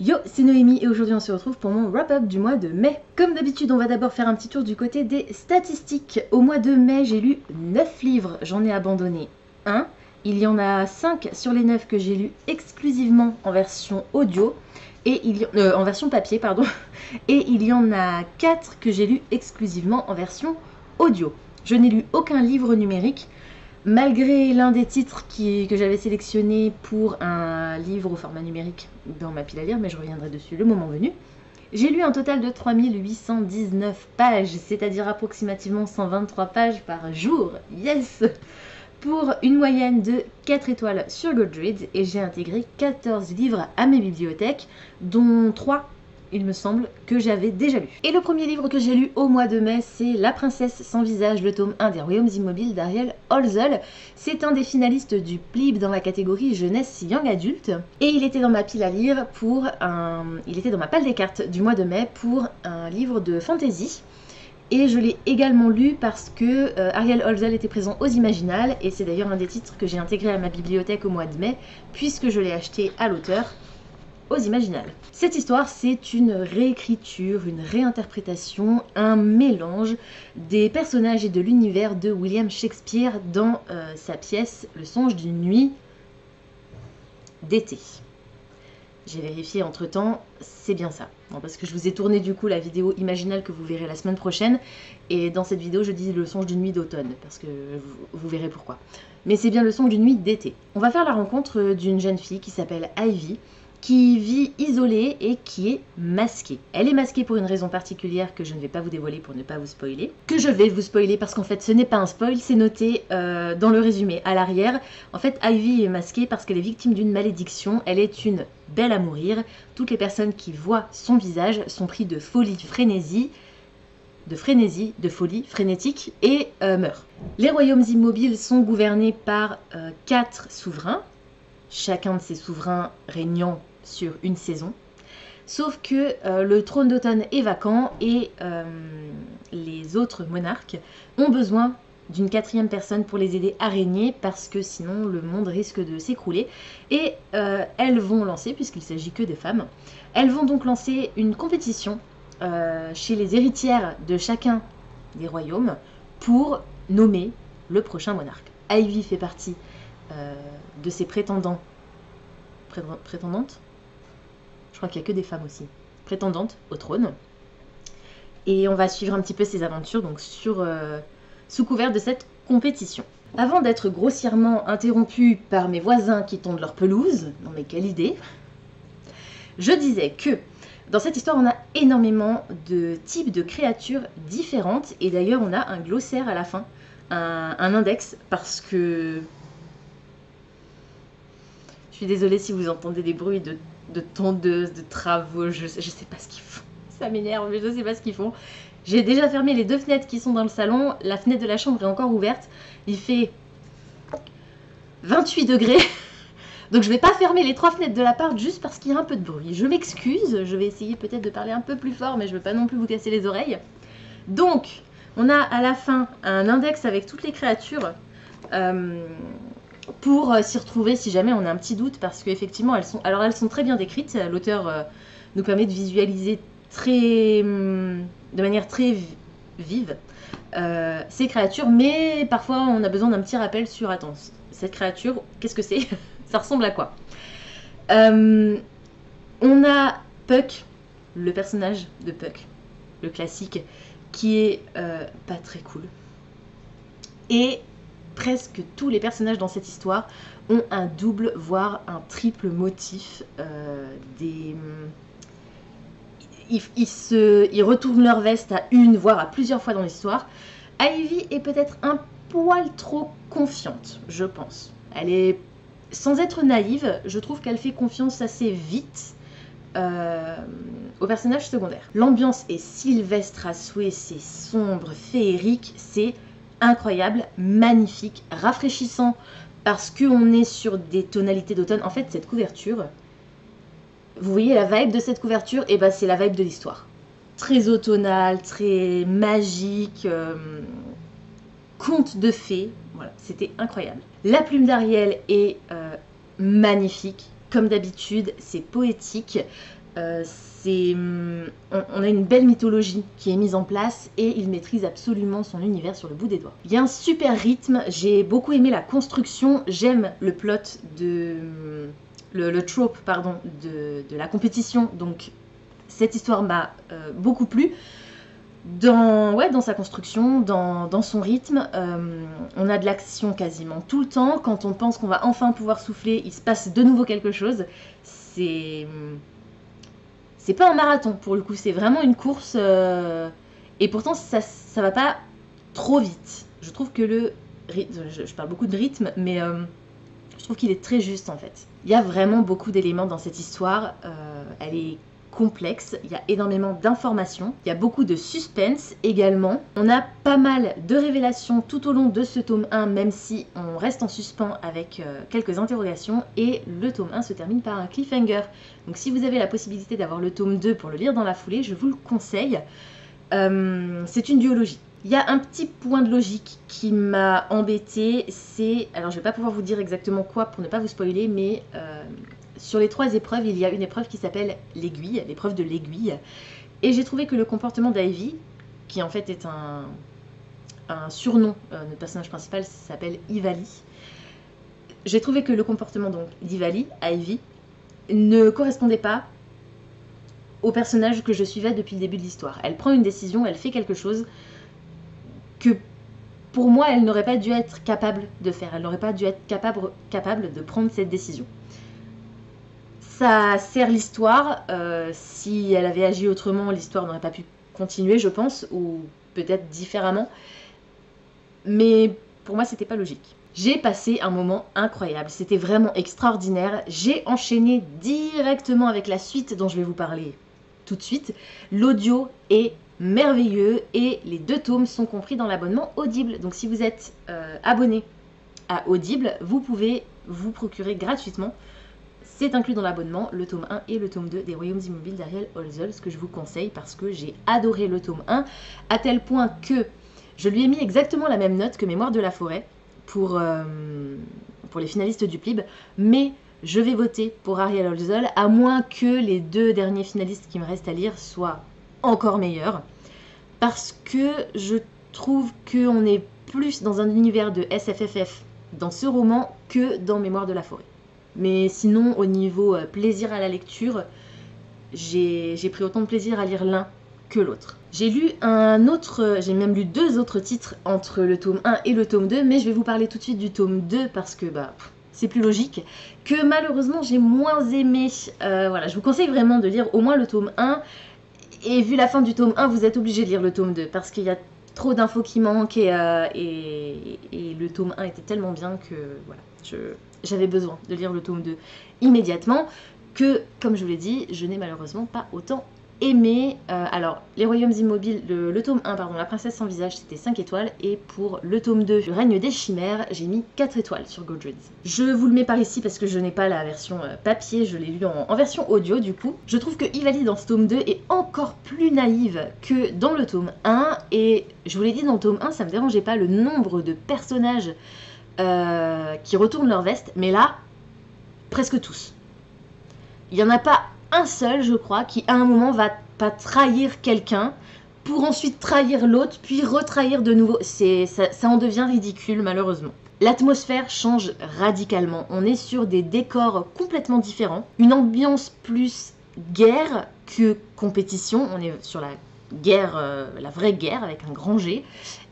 Yo, c'est Noémie et aujourd'hui on se retrouve pour mon wrap-up du mois de mai. Comme d'habitude, on va d'abord faire un petit tour du côté des statistiques. Au mois de mai, j'ai lu 9 livres, j'en ai abandonné 1. Il y en a 5 sur les 9 que j'ai lus exclusivement en version audio, et en version papier, pardon. Et il y en a 4 que j'ai lus exclusivement en version audio. Je n'ai lu aucun livre numérique. Malgré l'un des titres que j'avais sélectionné pour un livre au format numérique dans ma pile à lire, mais je reviendrai dessus le moment venu, j'ai lu un total de 3819 pages, c'est-à-dire approximativement 123 pages par jour, yes, pour une moyenne de 4 étoiles sur Goodreads, et j'ai intégré 14 livres à mes bibliothèques, dont 3 il me semble, que j'avais déjà lu. Et le premier livre que j'ai lu au mois de mai, c'est La princesse sans visage, le tome 1 des Royaumes immobiles d'Ariel Holzel. C'est un des finalistes du PLIB dans la catégorie jeunesse young adulte. Et il était dans ma pile à lire il était dans ma palle des cartes du mois de mai pour un livre de fantasy. Et je l'ai également lu parce que Ariel Holzel était présent aux Imaginales, et c'est d'ailleurs un des titres que j'ai intégré à ma bibliothèque au mois de mai, puisque je l'ai acheté à l'auteur aux Imaginales. Cette histoire, c'est une réécriture, une réinterprétation, un mélange des personnages et de l'univers de William Shakespeare dans sa pièce Le songe d'une nuit d'été. J'ai vérifié entre temps, c'est bien ça. Non, parce que je vous ai tourné du coup la vidéo Imaginale que vous verrez la semaine prochaine, et dans cette vidéo je dis Le songe d'une nuit d'automne, parce que vous verrez pourquoi. Mais c'est bien Le songe d'une nuit d'été. On va faire la rencontre d'une jeune fille qui s'appelle Ivy, qui vit isolée et qui est masquée. Elle est masquée pour une raison particulière que je ne vais pas vous dévoiler pour ne pas vous spoiler. Que je vais vous spoiler parce qu'en fait ce n'est pas un spoil, c'est noté dans le résumé à l'arrière. En fait, Ivy est masquée parce qu'elle est victime d'une malédiction. Elle est une belle à mourir. Toutes les personnes qui voient son visage sont pris de folie, de folie frénétique et meurent. Les royaumes immobiles sont gouvernés par 4 souverains, chacun de ces souverains régnant sur une saison, sauf que le trône d'automne est vacant et les autres monarques ont besoin d'une 4e personne pour les aider à régner, parce que sinon le monde risque de s'écrouler. Et elles vont lancer, puisqu'il ne s'agit que des femmes, elles vont donc lancer une compétition chez les héritières de chacun des royaumes pour nommer le prochain monarque. Ivy fait partie de ces prétendantes. Je crois qu'il n'y a que des femmes aussi. Prétendantes au trône. Et on va suivre un petit peu ses aventures donc sous couvert de cette compétition. Avant d'être grossièrement interrompue par mes voisins qui tondent leur pelouse, non mais quelle idée, je disais que dans cette histoire, on a énormément de types de créatures différentes, et d'ailleurs on a un glossaire à la fin, un index, parce que... Je suis désolée si vous entendez des bruits de tondeuses, de travaux, je sais pas ce qu'ils font. Ça m'énerve, mais je sais pas ce qu'ils font. J'ai déjà fermé les 2 fenêtres qui sont dans le salon. La fenêtre de la chambre est encore ouverte. Il fait 28 degrés. Donc je vais pas fermer les 3 fenêtres de l'appart juste parce qu'il y a un peu de bruit. Je m'excuse, je vais essayer peut-être de parler un peu plus fort, mais je veux pas non plus vous casser les oreilles. Donc, on a à la fin un index avec toutes les créatures pour s'y retrouver si jamais on a un petit doute, parce qu'effectivement elles sont très bien décrites. L'auteur nous permet de visualiser de manière très vive ces créatures, mais parfois on a besoin d'un petit rappel sur attends, cette créature, qu'est-ce que c'est? Ça ressemble à quoi? On a Puck, le personnage de Puck, le classique, qui est pas très cool. Et presque tous les personnages dans cette histoire ont un double, voire un triple motif. Ils retournent leur veste à une, voire à plusieurs fois dans l'histoire. Ivy est peut-être un poil trop confiante, je pense. Elle est, sans être naïve, je trouve qu'elle fait confiance assez vite aux personnages secondaires. L'ambiance est sylvestre à souhait, c'est sombre, féerique, c'est incroyable, magnifique, rafraîchissant, parce qu'on est sur des tonalités d'automne. En fait, cette couverture, vous voyez la vibe de cette couverture, et ben c'est la vibe de l'histoire. Très automnale, très magique, conte de fées, voilà, c'était incroyable. La plume d'Ariel est magnifique, comme d'habitude, c'est poétique. On a une belle mythologie qui est mise en place et il maîtrise absolument son univers sur le bout des doigts. Il y a un super rythme, j'ai beaucoup aimé la construction, j'aime le plot de... le trope, pardon, de la compétition, donc cette histoire m'a beaucoup plu. Dans sa construction, dans son rythme, on a de l'action quasiment tout le temps. Quand on pense qu'on va enfin pouvoir souffler, il se passe de nouveau quelque chose. C'est pas un marathon pour le coup, c'est vraiment une course. Et pourtant, ça va pas trop vite. Je trouve que le rythme, je parle beaucoup de rythme, mais je trouve qu'il est très juste en fait. Il y a vraiment beaucoup d'éléments dans cette histoire. Elle est complexe, il y a énormément d'informations, il y a beaucoup de suspense également. On a pas mal de révélations tout au long de ce tome 1, même si on reste en suspens avec quelques interrogations, et le tome 1 se termine par un cliffhanger. Donc si vous avez la possibilité d'avoir le tome 2 pour le lire dans la foulée, je vous le conseille. C'est une duologie. Il y a un petit point de logique qui m'a embêtée, c'est... Alors je vais pas pouvoir vous dire exactement quoi pour ne pas vous spoiler, mais... sur les 3 épreuves, il y a une épreuve qui s'appelle l'aiguille, l'épreuve de l'aiguille. Et j'ai trouvé que le comportement d'Ivy, qui en fait est un surnom, notre personnage principal s'appelle Ivali. J'ai trouvé que le comportement donc d'Ivali, Ivy, ne correspondait pas au personnage que je suivais depuis le début de l'histoire. Elle prend une décision, elle fait quelque chose que pour moi, elle n'aurait pas dû être capable de faire. Elle n'aurait pas dû être capable de prendre cette décision. Ça sert l'histoire. Si elle avait agi autrement, l'histoire n'aurait pas pu continuer, je pense, ou peut-être différemment. Mais pour moi, c'était pas logique. J'ai passé un moment incroyable. C'était vraiment extraordinaire. J'ai enchaîné directement avec la suite dont je vais vous parler tout de suite. L'audio est merveilleux et les 2 tomes sont compris dans l'abonnement Audible. Donc si vous êtes abonné à Audible, vous pouvez vous procurer gratuitement. C'est inclus dans l'abonnement, le tome 1 et le tome 2 des Royaumes Immobiles d'Ariel Holzel, ce que je vous conseille parce que j'ai adoré le tome 1, à tel point que je lui ai mis exactement la même note que Mémoire de la forêt pour les finalistes du PLIB, mais je vais voter pour Ariel Holzel, à moins que les 2 derniers finalistes qui me restent à lire soient encore meilleurs, parce que je trouve qu'on est plus dans un univers de SFFF dans ce roman que dans Mémoire de la forêt. Mais sinon, au niveau plaisir à la lecture, j'ai pris autant de plaisir à lire l'un que l'autre. J'ai lu j'ai même lu 2 autres titres entre le tome 1 et le tome 2, mais je vais vous parler tout de suite du tome 2 parce que c'est plus logique, que malheureusement j'ai moins aimé. Voilà, je vous conseille vraiment de lire au moins le tome 1, et vu la fin du tome 1, vous êtes obligé de lire le tome 2, parce qu'il y a trop d'infos qui manquent, et le tome 1 était tellement bien que voilà, j'avais besoin de lire le tome 2 immédiatement, que, comme je vous l'ai dit, je n'ai malheureusement pas autant aimé. Alors, Les Royaumes Immobiles, le tome 1, pardon, La Princesse sans visage, c'était 5 étoiles, et pour le tome 2, Le Règne des Chimères, j'ai mis 4 étoiles sur Goodreads. Je vous le mets par ici parce que je n'ai pas la version papier, je l'ai lu en version audio du coup. Je trouve que Ivali dans ce tome 2 est encore plus naïve que dans le tome 1, et je vous l'ai dit, dans le tome 1, ça me dérangeait pas le nombre de personnages qui retournent leur veste, mais là, presque tous. Il n'y en a pas un seul, je crois, qui à un moment va pas trahir quelqu'un pour ensuite trahir l'autre, puis retrahir de nouveau. Ça en devient ridicule, malheureusement. L'atmosphère change radicalement. On est sur des décors complètement différents, une ambiance plus guerre que compétition. On est sur la guerre, la vraie guerre avec un grand G,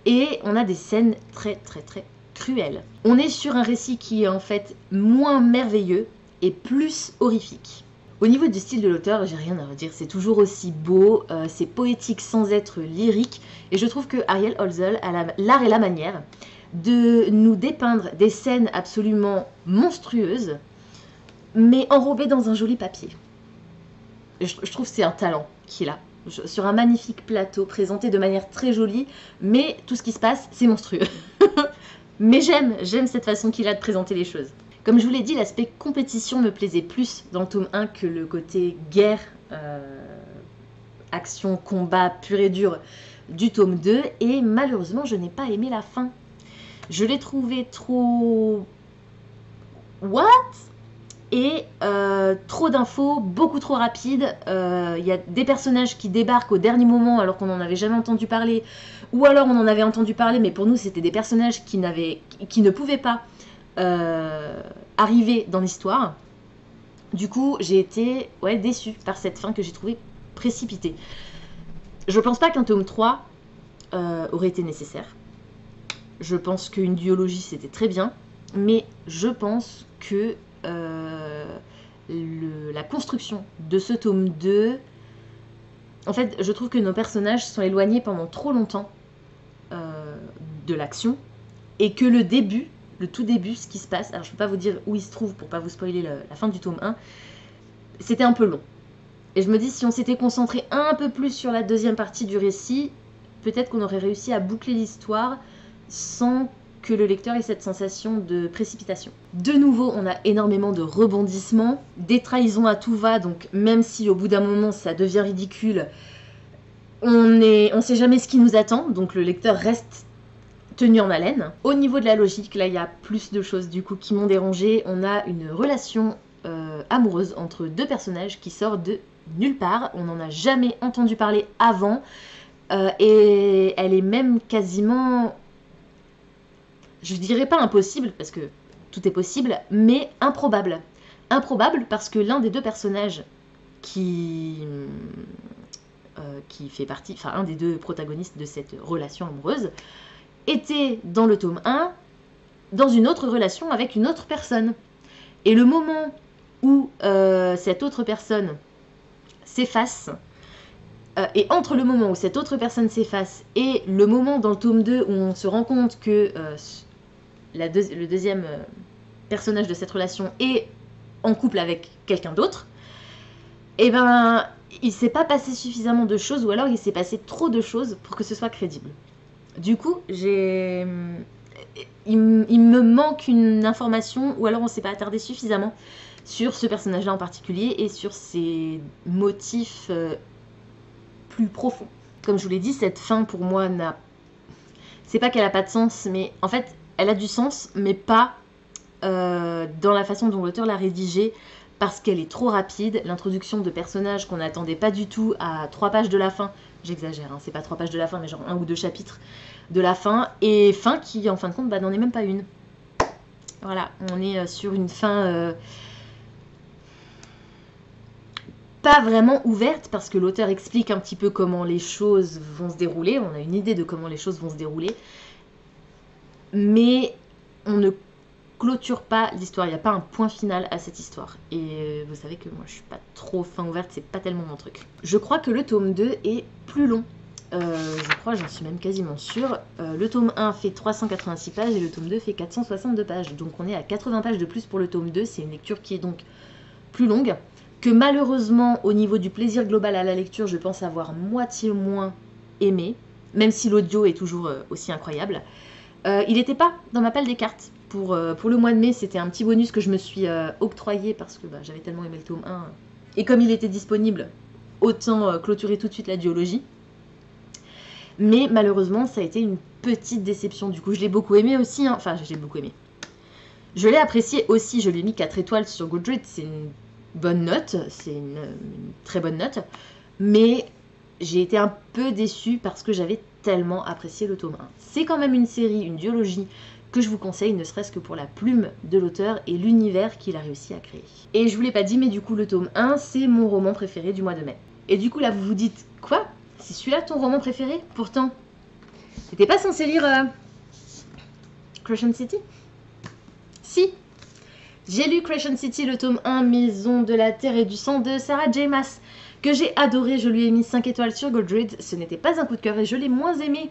et on a des scènes très très très cruelles. On est sur un récit qui est en fait moins merveilleux et plus horrifique. Au niveau du style de l'auteur, j'ai rien à redire, c'est toujours aussi beau, c'est poétique sans être lyrique, et je trouve que Ariel Holzel a l'art et la manière de nous dépeindre des scènes absolument monstrueuses, mais enrobées dans un joli papier. Je trouve que c'est un talent qu'il a, sur un magnifique plateau, présenté de manière très jolie, mais tout ce qui se passe, c'est monstrueux. Mais j'aime cette façon qu'il a de présenter les choses. Comme je vous l'ai dit, l'aspect compétition me plaisait plus dans le tome 1 que le côté guerre, action, combat pur et dur du tome 2. Et malheureusement, je n'ai pas aimé la fin. Je l'ai trouvé trop... What? et trop d'infos, beaucoup trop rapides. Il y a des personnages qui débarquent au dernier moment alors qu'on n'en avait jamais entendu parler, ou alors on en avait entendu parler, mais pour nous c'était des personnages qui ne pouvaient pas arriver dans l'histoire. Du coup, j'ai été déçue par cette fin que j'ai trouvée précipitée. Je pense pas qu'un tome 3 aurait été nécessaire. Je pense qu'une duologie c'était très bien, mais je pense que la construction de ce tome 2, en fait, je trouve que nos personnages sont éloignés pendant trop longtemps de l'action, et que le tout début, ce qui se passe, alors je peux pas vous dire où il se trouve pour pas vous spoiler la fin du tome 1, c'était un peu long. Et je me dis, si on s'était concentré un peu plus sur la deuxième partie du récit, peut-être qu'on aurait réussi à boucler l'histoire sans que le lecteur ait cette sensation de précipitation. De nouveau, on a énormément de rebondissements, des trahisons à tout va, donc même si au bout d'un moment ça devient ridicule, on sait jamais ce qui nous attend, donc le lecteur reste tenu en haleine. Au niveau de la logique, là il y a plus de choses du coup qui m'ont dérangé. On a une relation amoureuse entre deux personnages qui sort de nulle part, on n'en a jamais entendu parler avant, et elle est même quasiment, je dirais pas impossible parce que tout est possible, mais improbable. Improbable parce que l'un des deux personnages qui fait partie, enfin un des deux protagonistes de cette relation amoureuse, était dans le tome 1 dans une autre relation avec une autre personne. Et le moment où cette autre personne s'efface, et entre le moment où cette autre personne s'efface et le moment dans le tome 2 où on se rend compte que le deuxième personnage de cette relation est en couple avec quelqu'un d'autre, et ben il s'est pas passé suffisamment de choses, ou alors il s'est passé trop de choses pour que ce soit crédible. Du coup, il me manque une information, ou alors on s'est pas attardé suffisamment sur ce personnage-là en particulier et sur ses motifs plus profonds. Comme je vous l'ai dit, cette fin pour moi c'est pas qu'elle a pas de sens, mais en fait elle a du sens, mais pas dans la façon dont l'auteur l'a rédigée, parce qu'elle est trop rapide. L'introduction de personnages qu'on n'attendait pas du tout à 3 pages de la fin, j'exagère, hein, c'est pas 3 pages de la fin, mais genre 1 ou 2 chapitres de la fin, et fin qui en fin de compte n'en est même pas une. Voilà, on est sur une fin pas vraiment ouverte, parce que l'auteur explique un petit peu comment les choses vont se dérouler, on a une idée de comment les choses vont se dérouler, mais on ne clôture pas l'histoire, il n'y a pas un point final à cette histoire. Et vous savez que moi je suis pas trop fin ouverte, c'est pas tellement mon truc. Je crois que le tome 2 est plus long. Je crois, j'en suis même quasiment sûre. Le tome 1 fait 386 pages et le tome 2 fait 462 pages. Donc on est à 80 pages de plus pour le tome 2. C'est une lecture qui est donc plus longue, que malheureusement au niveau du plaisir global à la lecture, je pense avoir moitié moins aimé, même si l'audio est toujours aussi incroyable. Il n'était pas dans ma palle des cartes. Pour le mois de mai, c'était un petit bonus que je me suis octroyé parce que j'avais tellement aimé le tome 1. Et comme il était disponible, autant clôturer tout de suite la duologie. Mais malheureusement, ça a été une petite déception. Du coup, je l'ai beaucoup aimé aussi. Hein. Enfin, je l'ai beaucoup aimé. Je l'ai apprécié aussi. Je lui ai mis 4 étoiles sur Goodreads. C'est une bonne note. C'est une très bonne note. Mais j'ai été un peu déçue parce que j'avais tellement apprécié le tome 1. C'est quand même une série, une duologie que je vous conseille, ne serait-ce que pour la plume de l'auteur et l'univers qu'il a réussi à créer. Et je vous l'ai pas dit, mais du coup, le tome 1, c'est mon roman préféré du mois de mai. Et du coup, là, vous vous dites, quoi? C'est celui-là ton roman préféré? Pourtant, t'étais pas censé lire Crescent City? Si! J'ai lu Crescent City, le tome 1, Maison de la Terre et du Sang de Sarah J. Maas, que j'ai adoré. Je lui ai mis 5 étoiles sur Goodreads. Ce n'était pas un coup de cœur et je l'ai moins aimé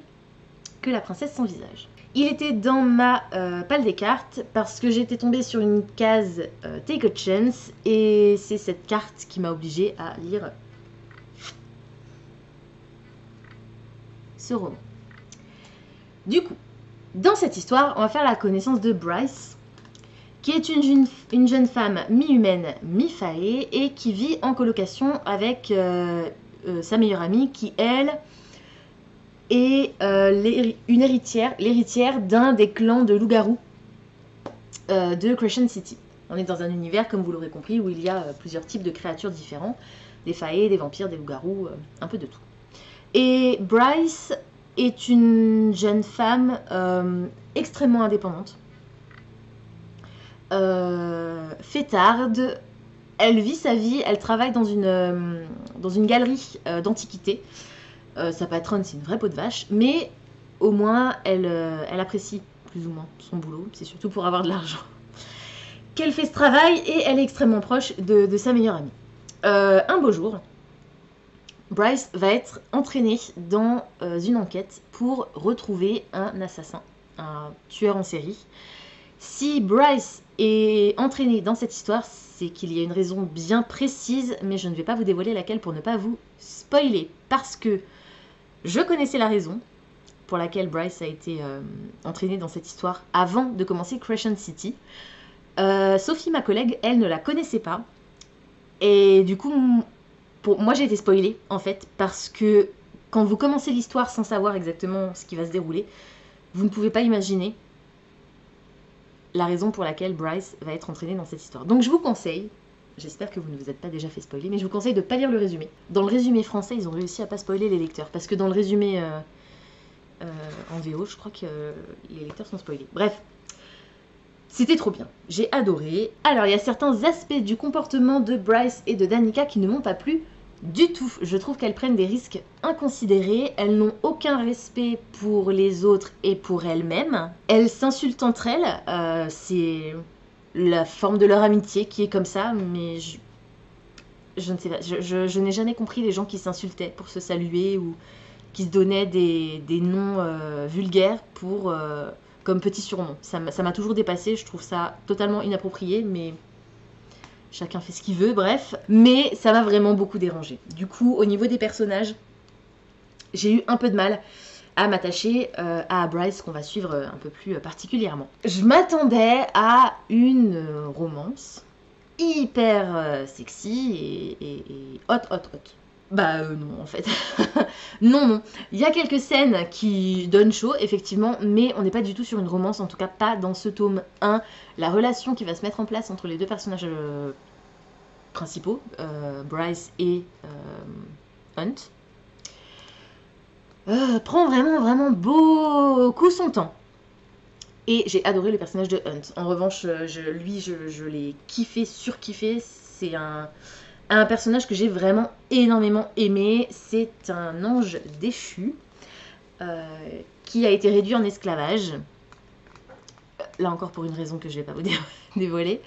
que La Princesse sans visage. Il était dans ma palle des cartes parce que j'étais tombée sur une case Take a Chance, et c'est cette carte qui m'a obligée à lire ce roman. Du coup, dans cette histoire, on va faire la connaissance de Bryce, qui est une jeune femme mi-humaine, mi-faée, et qui vit en colocation avec sa meilleure amie, qui, elle, est l'héritière d'un des clans de loups-garous de Crescent City. On est dans un univers, comme vous l'aurez compris, où il y a plusieurs types de créatures différents. Des faées, des vampires, des loups-garous, un peu de tout. Et Bryce est une jeune femme extrêmement indépendante. Fêtarde. Elle vit sa vie, elle travaille dans une galerie d'antiquités. Sa patronne, c'est une vraie peau de vache, mais au moins, elle apprécie plus ou moins son boulot. C'est surtout pour avoir de l'argent qu'elle fait ce travail et elle est extrêmement proche de sa meilleure amie. Un beau jour, Bryce va être entraînée dans une enquête pour retrouver un assassin, un tueur en série. Si Bryce est entraînée dans cette histoire, c'est qu'il y a une raison bien précise, mais je ne vais pas vous dévoiler laquelle pour ne pas vous spoiler, parce que je connaissais la raison pour laquelle Bryce a été entraînée dans cette histoire avant de commencer Crescent City. Sophie, ma collègue, elle ne la connaissait pas. Et du coup, moi j'ai été spoilée en fait, parce que quand vous commencez l'histoire sans savoir exactement ce qui va se dérouler, vous ne pouvez pas imaginer la raison pour laquelle Bryce va être entraînée dans cette histoire. Donc je vous conseille, j'espère que vous ne vous êtes pas déjà fait spoiler, mais je vous conseille de ne pas lire le résumé. Dans le résumé français, ils ont réussi à pas spoiler les lecteurs, parce que dans le résumé en VO, je crois que les lecteurs sont spoilés. Bref, c'était trop bien, j'ai adoré. Alors il y a certains aspects du comportement de Bryce et de Danica qui ne m'ont pas plu du tout. Je trouve qu'elles prennent des risques inconsidérés, elles n'ont aucun respect pour les autres et pour elles-mêmes. Elles s'insultent entre elles, c'est la forme de leur amitié qui est comme ça, mais je ne sais pas, je n'ai jamais compris les gens qui s'insultaient pour se saluer ou qui se donnaient des noms vulgaires pour, comme petit surnom. Ça m'a toujours dépassé, je trouve ça totalement inapproprié, mais chacun fait ce qu'il veut, bref. Mais ça m'a vraiment beaucoup dérangé. Du coup, au niveau des personnages, j'ai eu un peu de mal à m'attacher à Bryce, qu'on va suivre un peu plus particulièrement. Je m'attendais à une romance hyper sexy et hot. Bah non en fait. non. Il y a quelques scènes qui donnent chaud, effectivement, mais on n'est pas du tout sur une romance, en tout cas pas dans ce tome 1. La relation qui va se mettre en place entre les deux personnages principaux, Bryce et Hunt, prend vraiment beaucoup son temps. Et j'ai adoré le personnage de Hunt. En revanche, je l'ai kiffé, surkiffé. C'est un personnage que j'ai vraiment énormément aimé. C'est un ange déchu qui a été réduit en esclavage. Là encore pour une raison que je ne vais pas vous dévoiler.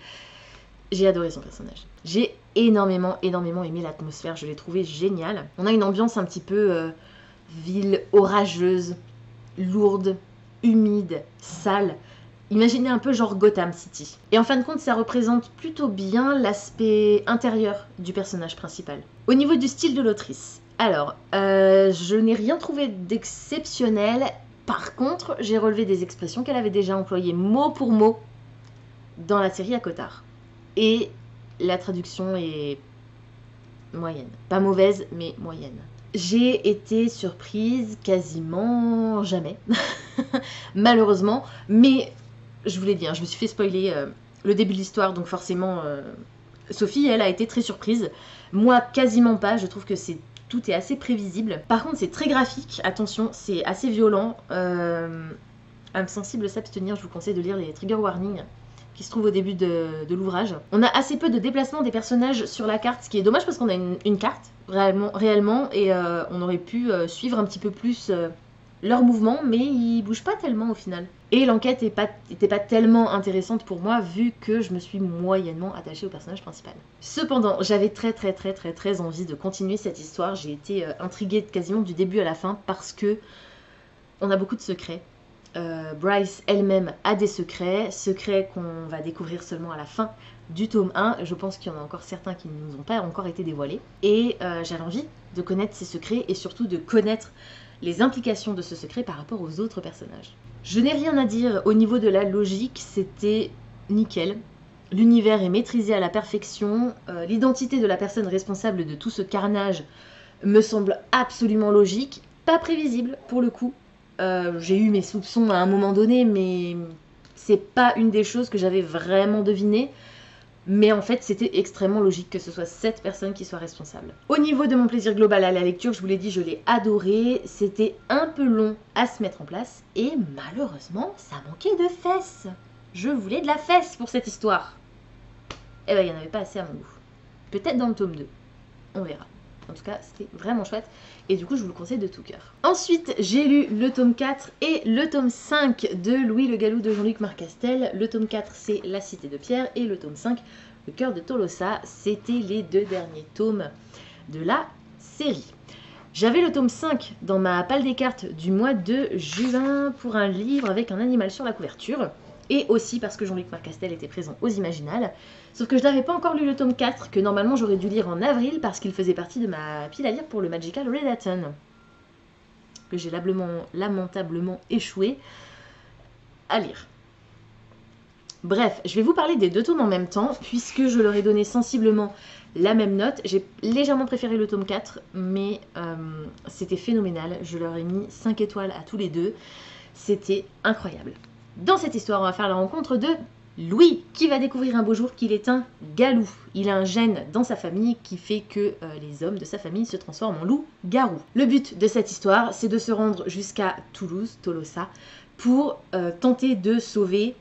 J'ai adoré son personnage. J'ai énormément aimé l'atmosphère. Je l'ai trouvé géniale. On a une ambiance un petit peu ville orageuse, lourde, humide, sale. Imaginez un peu genre Gotham City. Et en fin de compte, ça représente plutôt bien l'aspect intérieur du personnage principal. Au niveau du style de l'autrice, alors, je n'ai rien trouvé d'exceptionnel. Par contre, j'ai relevé des expressions qu'elle avait déjà employées mot pour mot dans la série ACOTAR. Et la traduction est moyenne. Pas mauvaise, mais moyenne. J'ai été surprise quasiment jamais, malheureusement, mais je vous l'ai dit, hein, je me suis fait spoiler le début de l'histoire, donc forcément, Sophie, elle, a été très surprise. Moi, quasiment pas, je trouve que tout est assez prévisible. Par contre, c'est très graphique, attention, c'est assez violent. Âme sensible s'abstenir, je vous conseille de lire les trigger warnings qui se trouvent au début de l'ouvrage. On a assez peu de déplacement des personnages sur la carte, ce qui est dommage parce qu'on a une carte, réellement, et on aurait pu suivre un petit peu plus leurs mouvements, mais ils bougent pas tellement au final. Et l'enquête était pas tellement intéressante pour moi, vu que je me suis moyennement attachée au personnage principal. Cependant, j'avais très envie de continuer cette histoire. J'ai été intriguée quasiment du début à la fin, parce que on a beaucoup de secrets. Bryce elle-même a des secrets qu'on va découvrir seulement à la fin du tome 1. Je pense qu'il y en a encore certains qui ne nous ont pas encore été dévoilés. Et j'avais envie de connaître ces secrets et surtout de connaître les implications de ce secret par rapport aux autres personnages. Je n'ai rien à dire au niveau de la logique, c'était nickel. L'univers est maîtrisé à la perfection. L'identité de la personne responsable de tout ce carnage me semble absolument logique. Pas prévisible pour le coup. J'ai eu mes soupçons à un moment donné, mais c'est pas une des choses que j'avais vraiment devinées. Mais en fait, c'était extrêmement logique que ce soit cette personne qui soit responsable. Au niveau de mon plaisir global à la lecture, je vous l'ai dit, je l'ai adoré. C'était un peu long à se mettre en place. Et malheureusement, ça manquait de fesses. Je voulais de la fesse pour cette histoire. Eh ben, il n'y en avait pas assez à mon goût. Peut-être dans le tome 2. On verra. En tout cas, c'était vraiment chouette. Et du coup, je vous le conseille de tout cœur. Ensuite, j'ai lu le tome 4 et le tome 5 de Louis Le Gallou de Jean-Luc Marcastel. Le tome 4, c'est La Cité de Pierre. Et le tome 5, Le Cœur de Tolosa. C'était les 2 derniers tomes de la série. J'avais le tome 5 dans ma palle des cartes du mois de juin pour un livre avec un animal sur la couverture. Et aussi parce que Jean-Luc Marcastel était présent aux Imaginales. Sauf que je n'avais pas encore lu le tome 4, que normalement j'aurais dû lire en avril parce qu'il faisait partie de ma pile à lire pour le Magical Readathon. Que j'ai lamentablement échoué à lire. Bref, je vais vous parler des 2 tomes en même temps, puisque je leur ai donné sensiblement la même note. J'ai légèrement préféré le tome 4, mais c'était phénoménal. Je leur ai mis 5 étoiles à tous les 2. C'était incroyable. Dans cette histoire, on va faire la rencontre de Louis, qui va découvrir un beau jour qu'il est un galou. Il a un gène dans sa famille qui fait que les hommes de sa famille se transforment en loup-garou. Le but de cette histoire, c'est de se rendre jusqu'à Toulouse, Tolosa, pour tenter de sauver,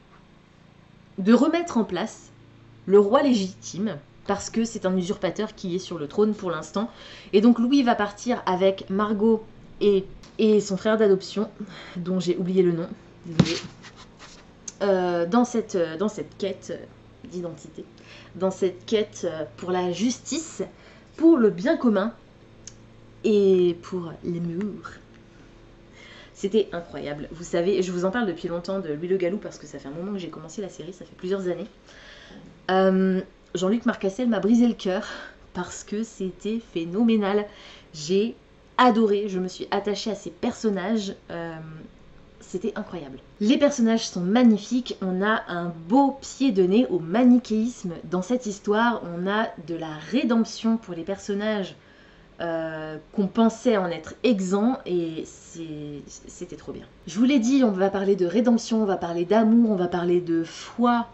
de remettre en place le roi légitime, parce que c'est un usurpateur qui est sur le trône pour l'instant. Et donc Louis va partir avec Margot et son frère d'adoption, dont j'ai oublié le nom, désolé. Dans cette quête d'identité, dans cette quête pour la justice, pour le bien commun et pour l'amour. C'était incroyable. Vous savez, je vous en parle depuis longtemps de Louis Le Gallou parce que ça fait un moment que j'ai commencé la série, ça fait plusieurs années. Jean-Luc Marcastel m'a brisé le cœur parce que c'était phénoménal. J'ai adoré, je me suis attachée à ces personnages. C'était incroyable. Les personnages sont magnifiques, on a un beau pied de nez au manichéisme dans cette histoire, on a de la rédemption pour les personnages qu'on pensait en être exempts et c'était trop bien. Je vous l'ai dit, on va parler de rédemption, on va parler d'amour, on va parler de foi,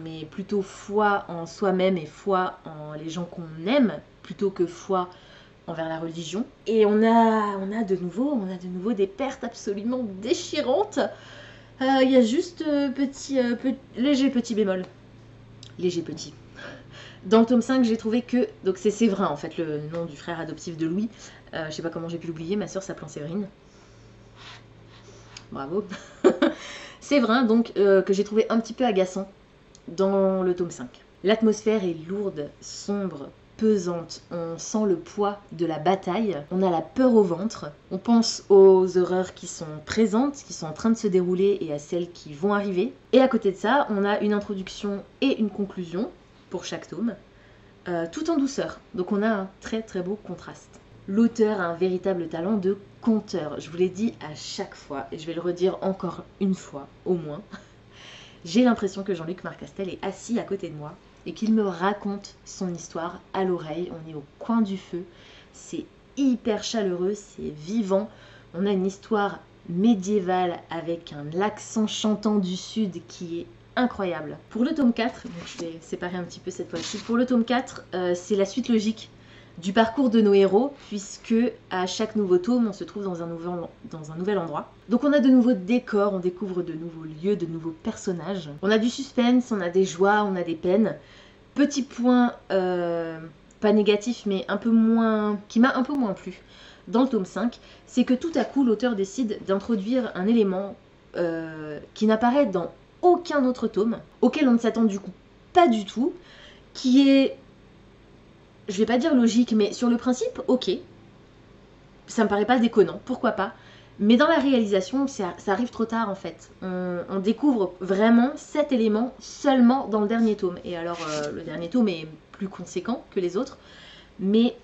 mais plutôt foi en soi-même et foi en les gens qu'on aime, plutôt que foi envers la religion. Et on a de nouveau des pertes absolument déchirantes. Il y a juste léger petit bémol. Léger petit. Dans le tome 5, j'ai trouvé que... Donc c'est Séverin, en fait, le nom du frère adoptif de Louis. Je sais pas comment j'ai pu l'oublier, ma soeur s'appelant Séverine. Bravo. Séverin, donc, que j'ai trouvé un petit peu agaçant dans le tome 5. L'atmosphère est lourde, sombre, pesante, on sent le poids de la bataille, on a la peur au ventre, on pense aux horreurs qui sont présentes, qui sont en train de se dérouler et à celles qui vont arriver. Et à côté de ça, on a une introduction et une conclusion pour chaque tome, tout en douceur. Donc on a un très très beau contraste. L'auteur a un véritable talent de conteur, je vous l'ai dit à chaque fois, et je vais le redire encore une fois au moins. J'ai l'impression que Jean-Luc Marcastel est assis à côté de moi, et qu'il me raconte son histoire à l'oreille. On est au coin du feu, c'est hyper chaleureux, c'est vivant. On a une histoire médiévale avec un accent chantant du sud qui est incroyable. Pour le tome 4, donc je vais séparer un petit peu cette fois-ci, pour le tome 4, c'est la suite logique du parcours de nos héros, puisque à chaque nouveau tome, on se trouve dans un nouvel endroit. Donc on a de nouveaux décors, on découvre de nouveaux lieux, de nouveaux personnages. On a du suspense, on a des joies, on a des peines. Petit point, pas négatif, mais un peu moins, qui m'a un peu moins plu dans le tome 5, c'est que tout à coup, l'auteur décide d'introduire un élément qui n'apparaît dans aucun autre tome, auquel on ne s'attend du coup pas du tout, qui est... Je vais pas dire logique, mais sur le principe, ok. Ça me paraît pas déconnant, pourquoi pas. Mais dans la réalisation, ça arrive trop tard en fait. On découvre vraiment cet élément seulement dans le dernier tome. Et alors, le dernier tome est plus conséquent que les autres. Mais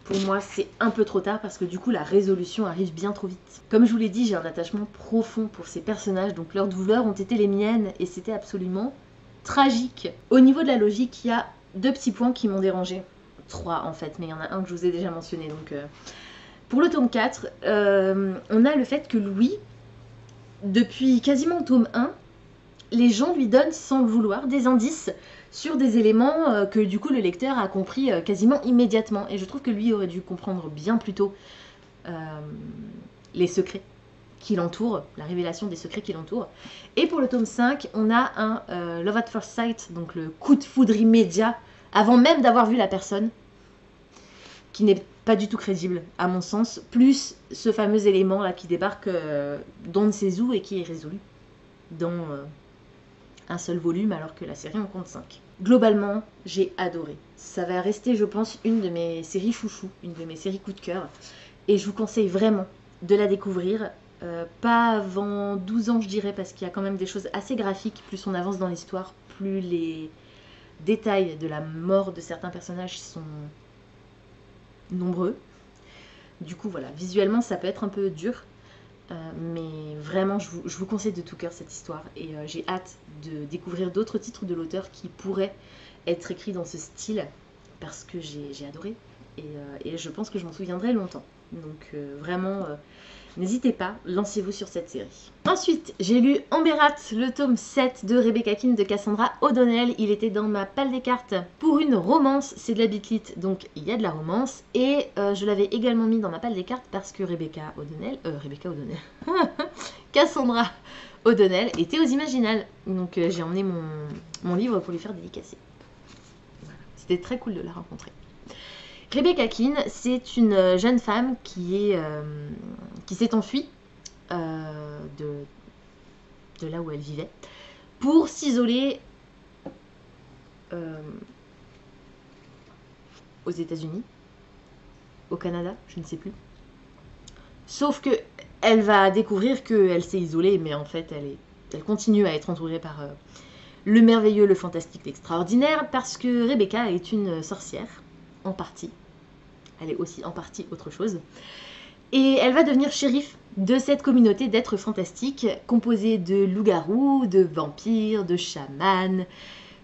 pour moi, c'est un peu trop tard parce que du coup, la résolution arrive bien trop vite. Comme je vous l'ai dit, j'ai un attachement profond pour ces personnages. Donc leurs douleurs ont été les miennes et c'était absolument tragique. Au niveau de la logique, il y a 2 petits points qui m'ont dérangé. 3 en fait, mais il y en a un que je vous ai déjà mentionné. Donc, pour le tome 4, on a le fait que Louis, depuis quasiment le tome 1, les gens lui donnent sans le vouloir des indices sur des éléments que du coup le lecteur a compris quasiment immédiatement. Et je trouve que lui aurait dû comprendre bien plus tôt les secrets qui l'entourent, la révélation des secrets qui l'entourent. Et pour le tome 5, on a un Love at First Sight, donc le coup de foudre immédiat, avant même d'avoir vu la personne, qui n'est pas du tout crédible, à mon sens, plus ce fameux élément là qui débarque d'on ne sait où et qui est résolu dans un seul volume, alors que la série en compte 5. Globalement, j'ai adoré. Ça va rester, je pense, une de mes séries chouchous, une de mes séries coup de cœur, et je vous conseille vraiment de la découvrir. Pas avant 12 ans, je dirais, parce qu'il y a quand même des choses assez graphiques. Plus on avance dans l'histoire, plus les détails de la mort de certains personnages sont nombreux. Du coup, voilà, visuellement, ça peut être un peu dur. Mais vraiment, je vous conseille de tout cœur cette histoire. Et j'ai hâte de découvrir d'autres titres de l'auteur qui pourraient être écrits dans ce style, parce que j'ai adoré. Et je pense que je m'en souviendrai longtemps. Donc vraiment... n'hésitez pas, lancez-vous sur cette série. Ensuite, j'ai lu Amberat, le tome 7 de Rebecca Keane de Cassandra O'Donnell. Il était dans ma palle des cartes pour une romance. C'est de la bitlit, donc il y a de la romance. Et je l'avais également mis dans ma palle des cartes parce que Cassandra O'Donnell était aux Imaginales. Donc j'ai emmené mon livre pour lui faire dédicacer. Voilà. C'était très cool de la rencontrer. Rebecca Keane, c'est une jeune femme qui s'est enfuie de là où elle vivait pour s'isoler aux États-Unis, au Canada, je ne sais plus. Sauf que elle va découvrir qu'elle s'est isolée, mais en fait elle continue à être entourée par le merveilleux, le fantastique, l'extraordinaire, parce que Rebecca est une sorcière. En partie. Elle est aussi en partie autre chose. Et elle va devenir shérif de cette communauté d'êtres fantastiques composée de loups-garous, de vampires, de chamans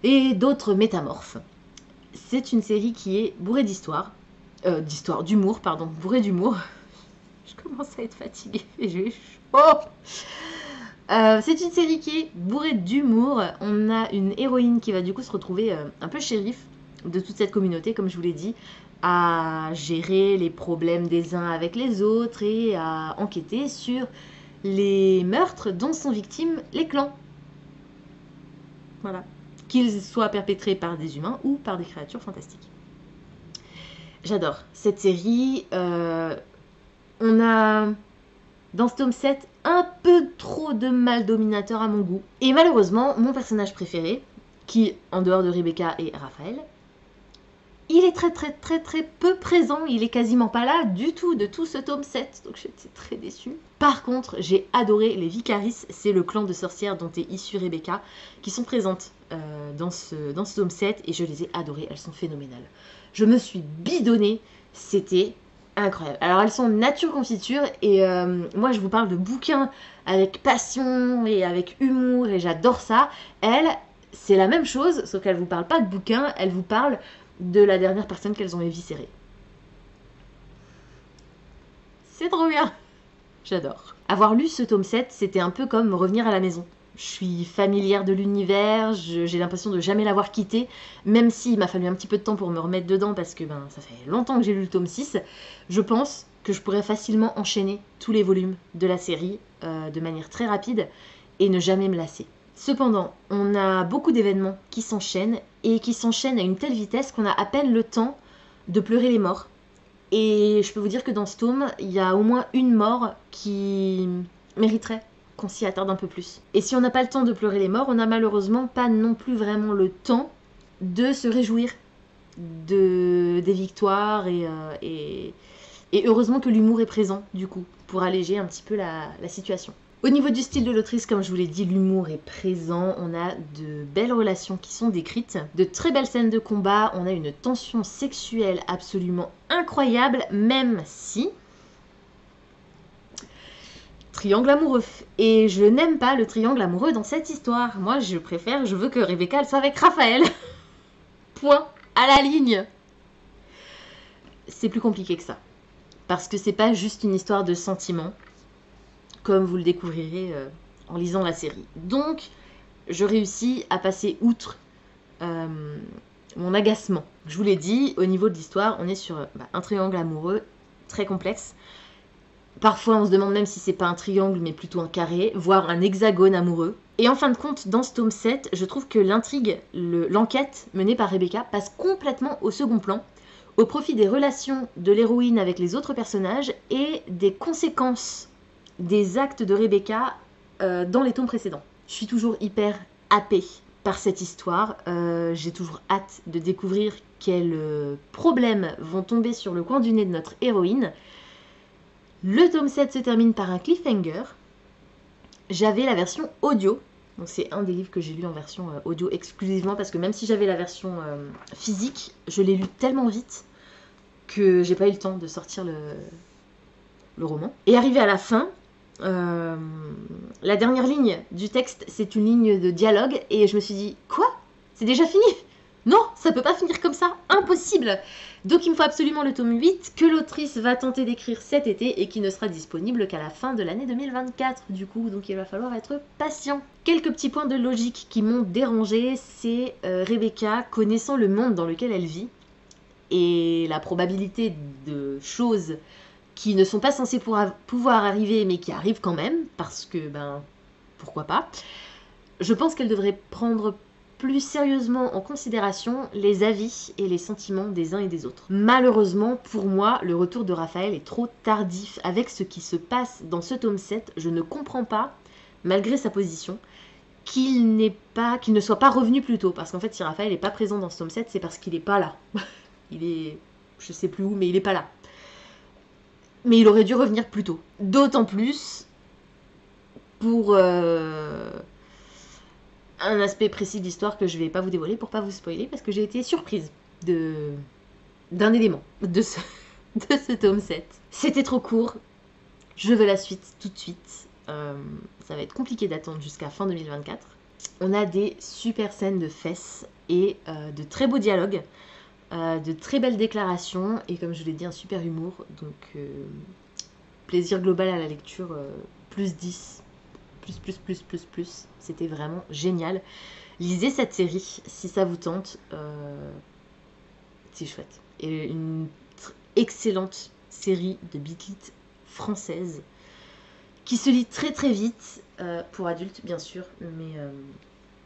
et d'autres métamorphes. C'est une série qui est bourrée d'humour, bourrée d'humour. Je commence à être fatiguée et j'ai chaud. C'est une série qui est bourrée d'humour. On a une héroïne qui va du coup se retrouver un peu shérif de toute cette communauté, comme je vous l'ai dit, à gérer les problèmes des uns avec les autres et à enquêter sur les meurtres dont sont victimes les clans. Voilà. Qu'ils soient perpétrés par des humains ou par des créatures fantastiques. J'adore cette série. On a, dans ce tome 7, un peu trop de mal dominateur à mon goût. Et malheureusement, mon personnage préféré, qui, en dehors de Rebecca, est Raphaël, il est très peu présent, il est quasiment pas là du tout de tout ce tome 7, donc j'étais très déçue. Par contre, j'ai adoré les Vicaris, c'est le clan de sorcières dont est issue Rebecca, qui sont présentes dans ce tome 7, et je les ai adorées, elles sont phénoménales. Je me suis bidonnée, c'était incroyable. Alors elles sont nature confiture, et moi je vous parle de bouquins avec passion et avec humour, et j'adore ça. Elles, c'est la même chose, sauf qu'elles vous parlent pas de bouquins, elles vous parlent de la dernière personne qu'elles ont éviscérée. C'est trop bien. J'adore. Avoir lu ce tome 7, c'était un peu comme revenir à la maison. Je suis familière de l'univers, j'ai l'impression de jamais l'avoir quitté, même s'il m'a fallu un petit peu de temps pour me remettre dedans, parce que ça fait longtemps que j'ai lu le tome 6. Je pense que je pourrais facilement enchaîner tous les volumes de la série de manière très rapide et ne jamais me lasser. Cependant, on a beaucoup d'événements qui s'enchaînent et qui s'enchaînent à une telle vitesse qu'on a à peine le temps de pleurer les morts. Et je peux vous dire que dans ce tome, il y a au moins une mort qui mériterait qu'on s'y attarde un peu plus. Et si on n'a pas le temps de pleurer les morts, on n'a malheureusement pas non plus vraiment le temps de se réjouir des victoires et heureusement que l'humour est présent du coup pour alléger un petit peu la situation. Au niveau du style de l'autrice, comme je vous l'ai dit, l'humour est présent, on a de belles relations qui sont décrites, de très belles scènes de combat, on a une tension sexuelle absolument incroyable, même si... Triangle amoureux. Et je n'aime pas le triangle amoureux dans cette histoire. Moi, je veux que Rebecca elle soit avec Raphaël. Point. À la ligne. C'est plus compliqué que ça. Parce que c'est pas juste une histoire de sentiments, comme vous le découvrirez en lisant la série. Donc, je réussis à passer outre mon agacement. Je vous l'ai dit, au niveau de l'histoire, on est sur un triangle amoureux très complexe. Parfois, on se demande même si c'est pas un triangle, mais plutôt un carré, voire un hexagone amoureux. Et en fin de compte, dans ce tome 7, je trouve que l'intrigue, l'enquête menée par Rebecca passe complètement au second plan, au profit des relations de l'héroïne avec les autres personnages et des conséquences des actes de Rebecca dans les tomes précédents. Je suis toujours hyper happée par cette histoire. J'ai toujours hâte de découvrir quels problèmes vont tomber sur le coin du nez de notre héroïne. Le tome 7 se termine par un cliffhanger. J'avais la version audio. Donc c'est un des livres que j'ai lu en version audio exclusivement parce que même si j'avais la version physique, je l'ai lu tellement vite que j'ai pas eu le temps de sortir le roman. Et arrivé à la fin, la dernière ligne du texte, c'est une ligne de dialogue et je me suis dit, quoi? C'est déjà fini? Non, ça peut pas finir comme ça, impossible. Donc il me faut absolument le tome 8 que l'autrice va tenter d'écrire cet été et qui ne sera disponible qu'à la fin de l'année 2024 du coup, donc il va falloir être patient. Quelques petits points de logique qui m'ont dérangé, c'est Rebecca connaissant le monde dans lequel elle vit et la probabilité de choses qui ne sont pas censées pouvoir arriver mais qui arrivent quand même, parce que pourquoi pas. Je pense qu'elle devrait prendre plus sérieusement en considération les avis et les sentiments des uns et des autres. Malheureusement, pour moi, le retour de Raphaël est trop tardif. Avec ce qui se passe dans ce tome 7, je ne comprends pas, malgré sa position, qu'il ne soit pas revenu plus tôt. Parce qu'en fait, si Raphaël n'est pas présent dans ce tome 7, c'est parce qu'il n'est pas là. Il est... je sais plus où, mais il n'est pas là. Mais il aurait dû revenir plus tôt. D'autant plus pour... un aspect précis de l'histoire que je vais pas vous dévoiler pour pas vous spoiler parce que j'ai été surprise d'un élément de ce tome 7. C'était trop court, je veux la suite tout de suite. Ça va être compliqué d'attendre jusqu'à fin 2024. On a des super scènes de fesses et de très beaux dialogues, de très belles déclarations et comme je l'ai dit un super humour, donc plaisir global à la lecture, plus 10. Plus. C'était vraiment génial. Lisez cette série si ça vous tente. C'est chouette. Et une excellente série de beat lit française qui se lit très très vite pour adultes bien sûr. Mais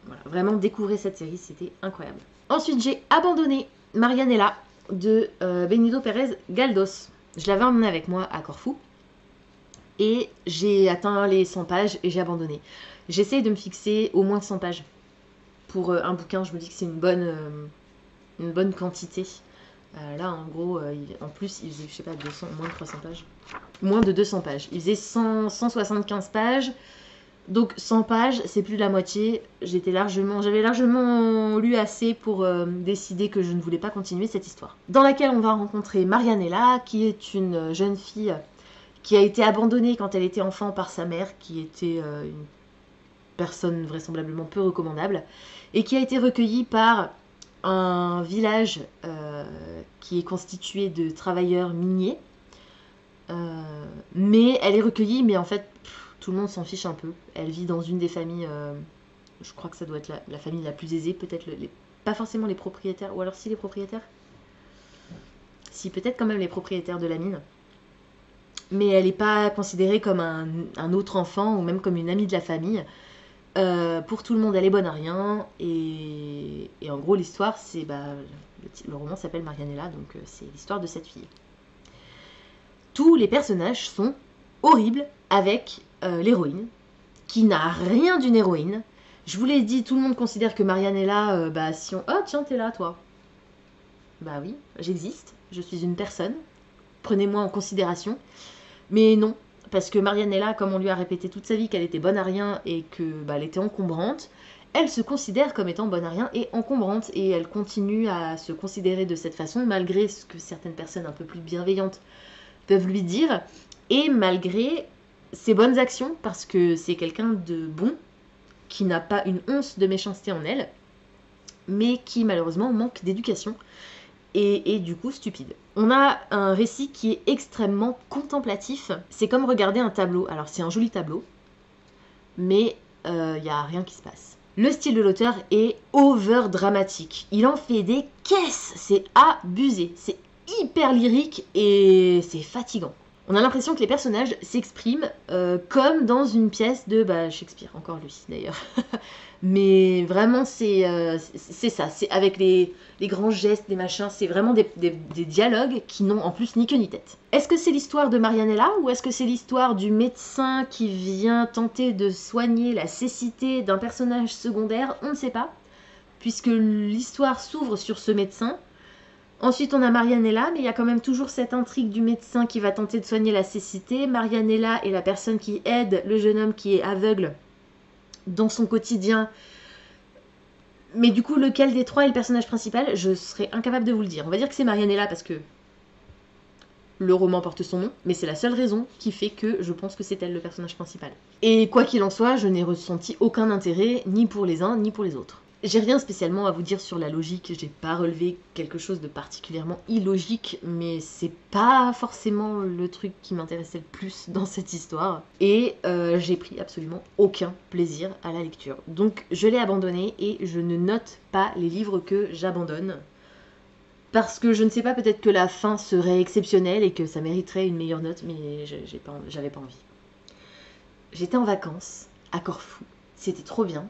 voilà, vraiment découvrir cette série, c'était incroyable. Ensuite, j'ai abandonné Marianella de Benito Pérez Galdós. Je l'avais emmené avec moi à Corfou. Et j'ai atteint les 100 pages et j'ai abandonné. J'essaye de me fixer au moins 100 pages. Pour un bouquin, je me dis que c'est une bonne quantité. Là, en gros, en plus, il faisait, je sais pas, moins de 300 pages. Moins de 200 pages. Il faisait 175 pages. Donc 100 pages, c'est plus de la moitié. J'avais largement lu assez pour décider que je ne voulais pas continuer cette histoire. Dans laquelle on va rencontrer Marianella, qui est une jeune fille... qui a été abandonnée quand elle était enfant par sa mère, qui était une personne vraisemblablement peu recommandable, et qui a été recueillie par un village qui est constitué de travailleurs miniers. Mais elle est recueillie, mais en fait, tout le monde s'en fiche un peu. Elle vit dans une des familles, je crois que ça doit être la famille la plus aisée, peut-être pas forcément les propriétaires, ou alors si les propriétaires. Si, peut-être quand même les propriétaires de la mine. Mais elle n'est pas considérée comme un autre enfant ou même comme une amie de la famille. Pour tout le monde, elle est bonne à rien. Et en gros, l'histoire, c'est... le roman s'appelle Marianella, donc c'est l'histoire de cette fille. Tous les personnages sont horribles avec l'héroïne, qui n'a rien d'une héroïne. Je vous l'ai dit, tout le monde considère que Marianella, si on... Oh, tiens, t'es là, toi. Bah oui, j'existe, je suis une personne. Prenez-moi en considération. Mais non, parce que Marianella, comme on lui a répété toute sa vie qu'elle était bonne à rien et qu'elle était encombrante, elle se considère comme étant bonne à rien et encombrante. Et elle continue à se considérer de cette façon, malgré ce que certaines personnes un peu plus bienveillantes peuvent lui dire, et malgré ses bonnes actions, parce que c'est quelqu'un de bon, qui n'a pas une once de méchanceté en elle, mais qui malheureusement manque d'éducation. Et du coup stupide. On a un récit qui est extrêmement contemplatif. C'est comme regarder un tableau. Alors c'est un joli tableau, mais il n'y a rien qui se passe. Le style de l'auteur est over dramatique. Il en fait des caisses, c'est abusé, c'est hyper lyrique et c'est fatigant. On a l'impression que les personnages s'expriment comme dans une pièce de Shakespeare, encore lui d'ailleurs. Mais vraiment c'est ça, c'est avec les grands gestes, les machins, c'est vraiment des dialogues qui n'ont en plus ni queue ni tête. Est-ce que c'est l'histoire de Marianella ou est-ce que c'est l'histoire du médecin qui vient tenter de soigner la cécité d'un personnage secondaire? On ne sait pas, puisque l'histoire s'ouvre sur ce médecin. Ensuite, on a Marianella, mais il y a quand même toujours cette intrigue du médecin qui va tenter de soigner la cécité. Marianella est la personne qui aide le jeune homme qui est aveugle dans son quotidien. Mais du coup, lequel des trois est le personnage principal? Je serais incapable de vous le dire. On va dire que c'est Marianella parce que le roman porte son nom, mais c'est la seule raison qui fait que je pense que c'est elle le personnage principal. Et quoi qu'il en soit, je n'ai ressenti aucun intérêt, ni pour les uns, ni pour les autres. J'ai rien spécialement à vous dire sur la logique, j'ai pas relevé quelque chose de particulièrement illogique, mais c'est pas forcément le truc qui m'intéressait le plus dans cette histoire. Et j'ai pris absolument aucun plaisir à la lecture. Donc je l'ai abandonné et je ne note pas les livres que j'abandonne. Parce que je ne sais pas, peut-être que la fin serait exceptionnelle et que ça mériterait une meilleure note, mais j'avais pas envie. J'étais en vacances à Corfou, c'était trop bien.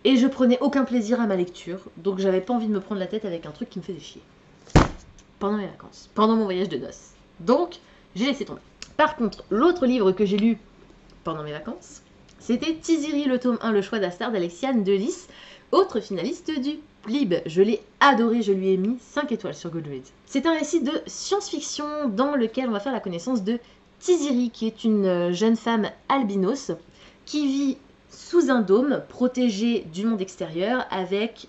Et je prenais aucun plaisir à ma lecture, donc j'avais pas envie de me prendre la tête avec un truc qui me faisait chier. Pendant mes vacances, pendant mon voyage de noces. Donc, j'ai laissé tomber. Par contre, l'autre livre que j'ai lu pendant mes vacances, c'était Tiziri, le tome 1, Le choix d'Astard d'Alexiane Delis, autre finaliste du Plib. Je l'ai adoré, je lui ai mis 5 étoiles sur Goodreads. C'est un récit de science-fiction dans lequel on va faire la connaissance de Tiziri, qui est une jeune femme albinos qui vit sous un dôme, protégé du monde extérieur, avec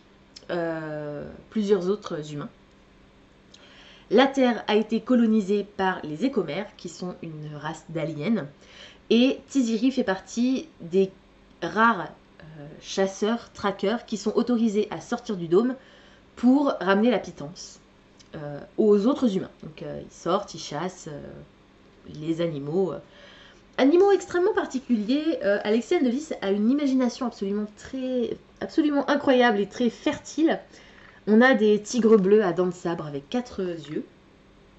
plusieurs autres humains. La Terre a été colonisée par les écomères, qui sont une race d'aliens, et Tiziri fait partie des rares chasseurs, traqueurs, qui sont autorisés à sortir du dôme pour ramener la pitance aux autres humains. Donc ils sortent, ils chassent les animaux. Animaux extrêmement particuliers. Alexiane Delis a une imagination absolument incroyable et très fertile. On a des tigres bleus à dents de sabre avec 4 yeux.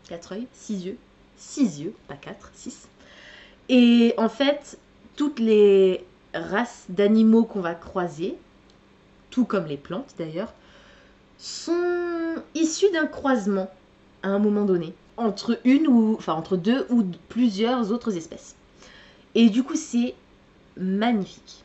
4 œils, 6 yeux. 6 yeux, pas 4, 6. Et en fait, toutes les races d'animaux qu'on va croiser, tout comme les plantes d'ailleurs, sont issues d'un croisement à un moment donné, entre deux ou plusieurs autres espèces. Et du coup, c'est magnifique.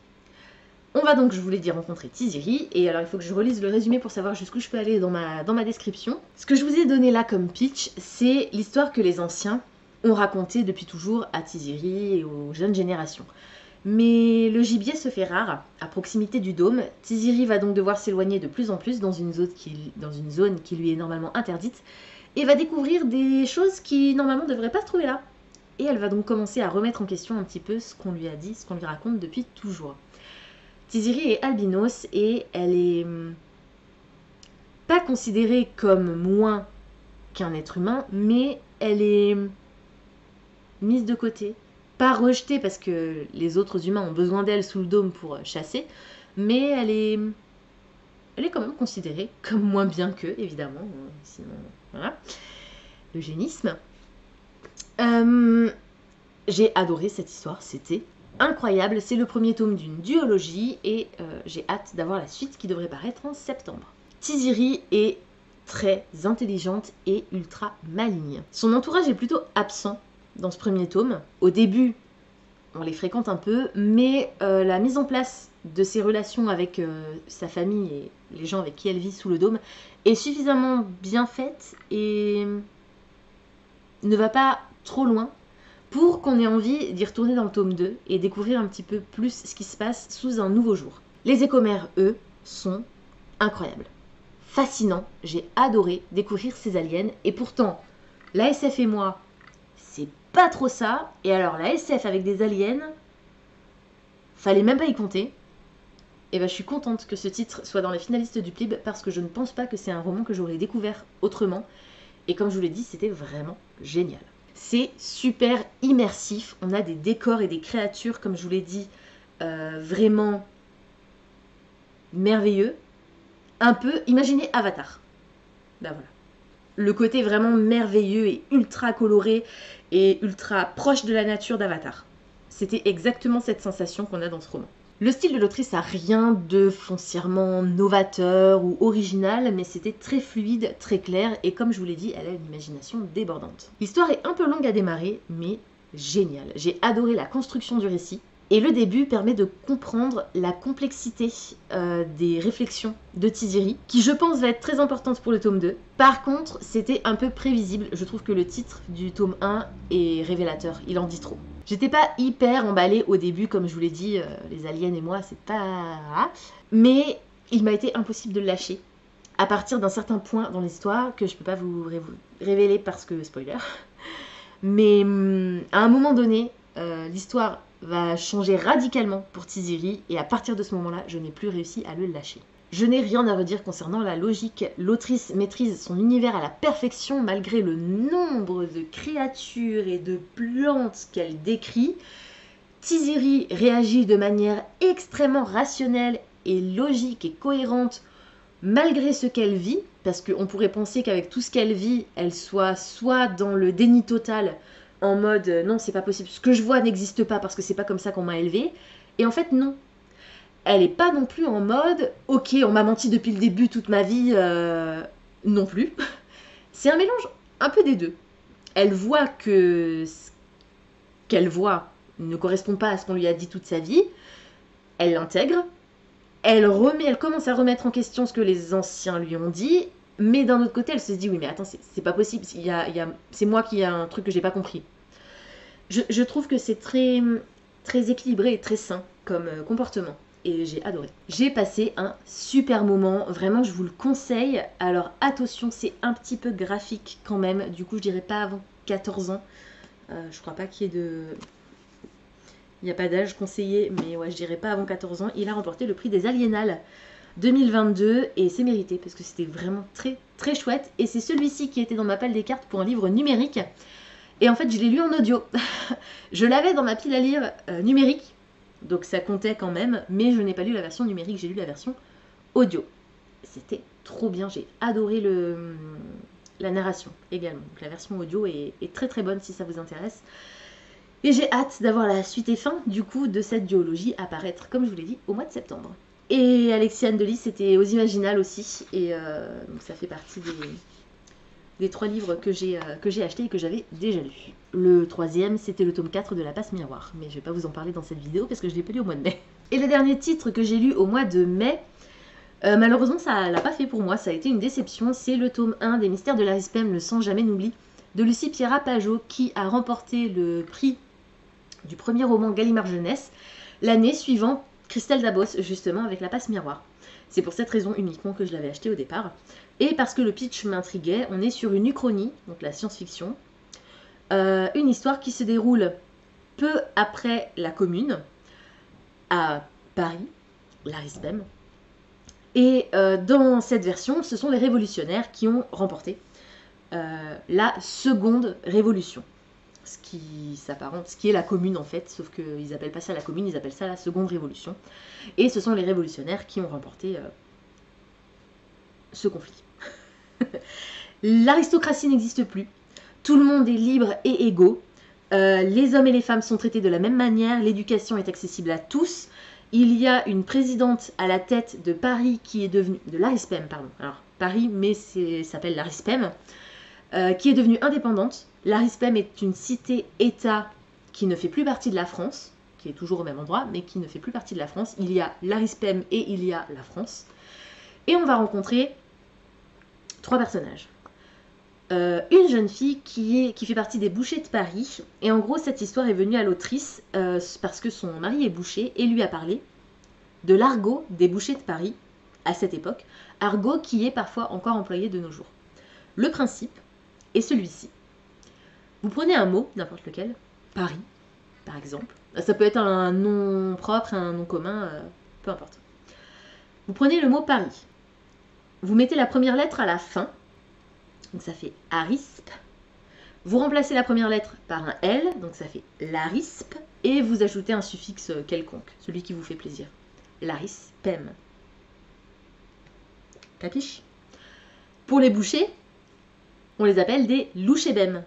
On va donc, je vous l'ai dit, rencontrer Tiziri. Et alors, il faut que je relise le résumé pour savoir jusqu'où je peux aller dans ma description. Ce que je vous ai donné là comme pitch, c'est l'histoire que les anciens ont racontée depuis toujours à Tiziri et aux jeunes générations. Mais le gibier se fait rare à proximité du dôme. Tiziri va donc devoir s'éloigner de plus en plus dans une zone qui lui est normalement interdite. Et va découvrir des choses qui normalement ne devraient pas se trouver là. Et elle va donc commencer à remettre en question un petit peu ce qu'on lui a dit, ce qu'on lui raconte depuis toujours. Tiziri est albinos et elle est pas considérée comme moins qu'un être humain, mais elle est mise de côté. Pas rejetée parce que les autres humains ont besoin d'elle sous le dôme pour chasser, mais elle est quand même considérée comme moins bien qu'eux, évidemment. Sinon, voilà. L'eugénisme. J'ai adoré cette histoire, c'était incroyable. C'est le premier tome d'une duologie et j'ai hâte d'avoir la suite qui devrait paraître en septembre. Tiziri est très intelligente et ultra maligne. Son entourage est plutôt absent dans ce premier tome. Au début, on les fréquente un peu, mais la mise en place de ses relations avec sa famille et les gens avec qui elle vit sous le dôme est suffisamment bien faite et ne va pas trop loin pour qu'on ait envie d'y retourner dans le tome 2 et découvrir un petit peu plus ce qui se passe sous un nouveau jour. Les écomères, eux, sont incroyables. Fascinants, j'ai adoré découvrir ces aliens et pourtant, la SF et moi, c'est pas trop ça. Et alors la SF avec des aliens, fallait même pas y compter. Et ben je suis contente que ce titre soit dans les finalistes du Plib parce que je ne pense pas que c'est un roman que j'aurais découvert autrement. Et comme je vous l'ai dit, c'était vraiment génial. C'est super immersif. On a des décors et des créatures, comme je vous l'ai dit, vraiment merveilleux. Un peu, imaginez Avatar. Ben voilà. Le côté vraiment merveilleux et ultra coloré et ultra proche de la nature d'Avatar. C'était exactement cette sensation qu'on a dans ce roman. Le style de l'autrice a rien de foncièrement novateur ou original, mais c'était très fluide, très clair, et comme je vous l'ai dit, elle a une imagination débordante. L'histoire est un peu longue à démarrer, mais géniale. J'ai adoré la construction du récit, et le début permet de comprendre la complexité des réflexions de Tiziri, qui je pense va être très importante pour le tome 2. Par contre, c'était un peu prévisible. Je trouve que le titre du tome 1 est révélateur, il en dit trop. J'étais pas hyper emballée au début, comme je vous l'ai dit, les aliens et moi, c'est pas... Mais il m'a été impossible de le lâcher, à partir d'un certain point dans l'histoire, que je peux pas vous révéler parce que spoiler. Mais à un moment donné, l'histoire va changer radicalement pour Tiziri, et à partir de ce moment-là, je n'ai plus réussi à le lâcher. Je n'ai rien à redire concernant la logique. L'autrice maîtrise son univers à la perfection malgré le nombre de créatures et de plantes qu'elle décrit. Tiziri réagit de manière extrêmement rationnelle et logique et cohérente malgré ce qu'elle vit, parce qu'on pourrait penser qu'avec tout ce qu'elle vit, elle soit dans le déni total, en mode non, c'est pas possible, ce que je vois n'existe pas parce que c'est pas comme ça qu'on m'a élevée. Et en fait, non. Elle n'est pas non plus en mode ok, on m'a menti depuis le début toute ma vie, non plus. C'est un mélange un peu des deux. Elle voit que ce qu'elle voit ne correspond pas à ce qu'on lui a dit toute sa vie. Elle l'intègre. Elle commence à remettre en question ce que les anciens lui ont dit. Mais d'un autre côté, elle se dit oui, mais attends, c'est pas possible. C'est moi qui ai un truc que j'ai pas compris. Je trouve que c'est très, très équilibré et très sain comme comportement. Et j'ai adoré. J'ai passé un super moment, vraiment je vous le conseille. Alors attention, c'est un petit peu graphique quand même, du coup je dirais pas avant 14 ans. Je crois pas qu'il y ait de... Il n'y a pas d'âge conseillé, mais ouais, je dirais pas avant 14 ans. Il a remporté le prix des Aliénales 2022 et c'est mérité parce que c'était vraiment très très chouette. Et c'est celui-ci qui était dans ma pile des cartes pour un livre numérique. Et en fait je l'ai lu en audio. Je l'avais dans ma pile à lire numérique. Donc ça comptait quand même, mais je n'ai pas lu la version numérique, j'ai lu la version audio. C'était trop bien, j'ai adoré la narration également. Donc la version audio est très très bonne si ça vous intéresse. Et j'ai hâte d'avoir la suite et fin du coup de cette duologie apparaître, comme je vous l'ai dit, au mois de septembre. Et Alexiane Delis, c'était aux Imaginales aussi, et donc ça fait partie des 3 livres que j'ai achetés et que j'avais déjà lus. Le 3e, c'était le tome 4 de La Passe Miroir, mais je ne vais pas vous en parler dans cette vidéo parce que je l'ai pas lu au mois de mai. Et le dernier titre que j'ai lu au mois de mai, malheureusement ça l'a pas fait pour moi, ça a été une déception, c'est le tome 1 des Mystères de l'Arispem, le sang jamais n'oublie, de Lucie Pierrat-Pajot, qui a remporté le prix du premier roman Gallimard Jeunesse, l'année suivant Christelle Dabos, justement, avec La Passe Miroir. C'est pour cette raison uniquement que je l'avais acheté au départ. Et parce que le pitch m'intriguait, on est sur une uchronie, donc la science-fiction, une histoire qui se déroule peu après la Commune, à Paris, l'Arispem. Et dans cette version, ce sont les révolutionnaires qui ont remporté la seconde révolution. Ce qui s'apparente, ce qui est la Commune en fait, sauf qu'ils n'appellent pas ça la Commune, ils appellent ça la seconde révolution. Et ce sont les révolutionnaires qui ont remporté ce conflit. L'aristocratie n'existe plus, tout le monde est libre et égaux, les hommes et les femmes sont traités de la même manière, l'éducation est accessible à tous, il y a une présidente à la tête de Paris qui est devenue, de l'Arispem, pardon, alors Paris mais ça s'appelle l'Arispem, qui est devenue indépendante. L'Arispem est une cité-État qui ne fait plus partie de la France, qui est toujours au même endroit, mais qui ne fait plus partie de la France. Il y a l'Arispem et il y a la France. Et on va rencontrer 3 personnages. Une jeune fille qui fait partie des bouchers de Paris. Et en gros, cette histoire est venue à l'autrice parce que son mari est boucher et lui a parlé de l'argot des bouchers de Paris à cette époque. Argot qui est parfois encore employé de nos jours. Le principe est celui-ci. Vous prenez un mot, n'importe lequel, Paris, par exemple. Ça peut être un nom propre, un nom commun, peu importe. Vous prenez le mot Paris. Vous mettez la première lettre à la fin. Donc ça fait Arispe. Vous remplacez la première lettre par un L, donc ça fait Larispe. Et vous ajoutez un suffixe quelconque, celui qui vous fait plaisir. Larispem. Capiche? Pour les bouchers, on les appelle des louchébèmes.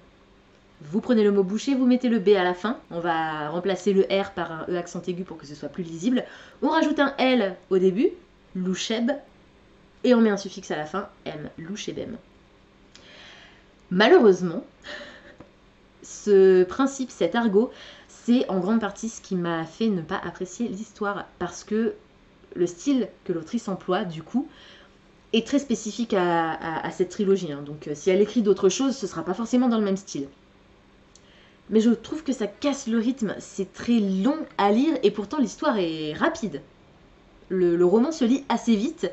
Vous prenez le mot boucher, vous mettez le B à la fin. On va remplacer le R par un E accent aigu pour que ce soit plus lisible. On rajoute un L au début, loucheb, et on met un suffixe à la fin, M, louchébème. Malheureusement, ce principe, cet argot, c'est en grande partie ce qui m'a fait ne pas apprécier l'histoire, parce que le style que l'autrice emploie, du coup, est très spécifique à cette trilogie. Hein. Donc si elle écrit d'autres choses, ce ne sera pas forcément dans le même style. Mais je trouve que ça casse le rythme, c'est très long à lire et pourtant l'histoire est rapide. Le roman se lit assez vite,